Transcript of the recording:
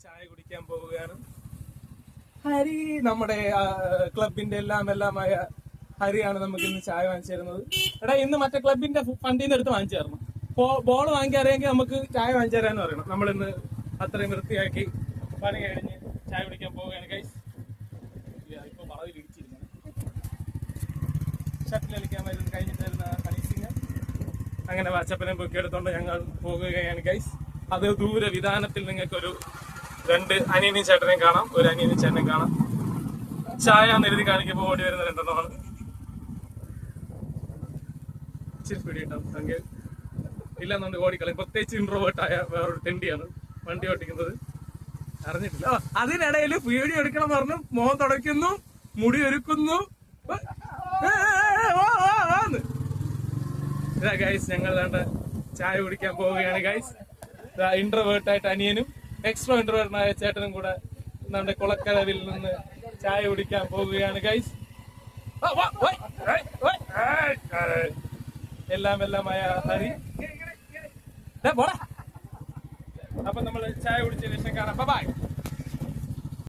ചായ കുടിക്കാൻ പോവുകയാണ്. ഹരി നമ്മുടെ ക്ലബിന്റെ എല്ലാമായ ഹരിയാണ് നമുക്ക് ഇന്ന് ചായ വാങ്ങിച്ചു തരുന്നത്. എടാ ഇന്ന് മറ്റേ ക്ലബിന്റെ ഫണ്ടിൽ നിന്ന് എടുത്ത് വാങ്ങിച്ചു തരണം. ബോൾ വാങ്ങിക്കാറിയെങ്കിൽ നമുക്ക് ചായ വാങ്ങിച്ചു തരാന്ന് പറയണം. നമ്മളിന്ന് അത്രയും വൃത്തിയാക്കി പണി കഴിഞ്ഞ് ചായ കുടിക്കാൻ പോവുകയാണ് ഗൈസ്. ഇപ്പൊ വളവിൽ ഇടിച്ചിരുന്നു. ഷട്ടിൽ കളിക്കാൻ വരുന്നത് കഴിഞ്ഞിട്ട് വരുന്ന ഹനീസിങ് അങ്ങനെ വാച്ചപ്പനെ പൊക്കി എടുത്തോണ്ട് ഞങ്ങൾ പോകുകയാണ് ഗൈസ്. അത് ദൂര വിധാനത്തിൽ നിങ്ങൾക്കൊരു 2 അനിയനും ചേട്ടനെയും കാണാം, ഒരു അനിയനും ചേട്ടനെയും കാണാം. ചായ എഴുതി കാണിക്കുമ്പോൾ ഓടി വരുന്ന 2 എണ്ണമാണ്. ഇച്ചിരി പിടി കിട്ടാം സംഖ്യ ഇല്ലെന്നുണ്ട് ഓടിക്കളയും. പ്രത്യേകിച്ച് ഇൻട്രോവേർട്ടായ വേറൊരു തെണ്ടിയാണ് വണ്ടി ഓടിക്കുന്നത്, അറിഞ്ഞിട്ടില്ല. അതിനിടയിൽ വീഡിയോ എടുക്കണം പറഞ്ഞു മോഹം തുടയ്ക്കുന്നു, മുടി ഒരുക്കുന്നു. ഇതാ ഗൈസ്, ഞങ്ങൾ ചായ കുടിക്കാൻ പോവുകയാണ് ഗൈസ്. ഇൻട്രോവേർട്ടായിട്ട് അനിയനും എക്സ്ട്രാ ഇൻട്രോവേർട്ടായ ചേട്ടനും കൂടെ നമ്മുടെ കുളക്കരവിൽ നിന്ന് ചായ കുടിക്കാൻ പോവുകയാണ് ഗൈസ്. എല്ലാമായ ഹരി. അപ്പൊ നമ്മൾ ചായ കുടിച്ചതിന് ശേഷം കാണാം. ബൈ.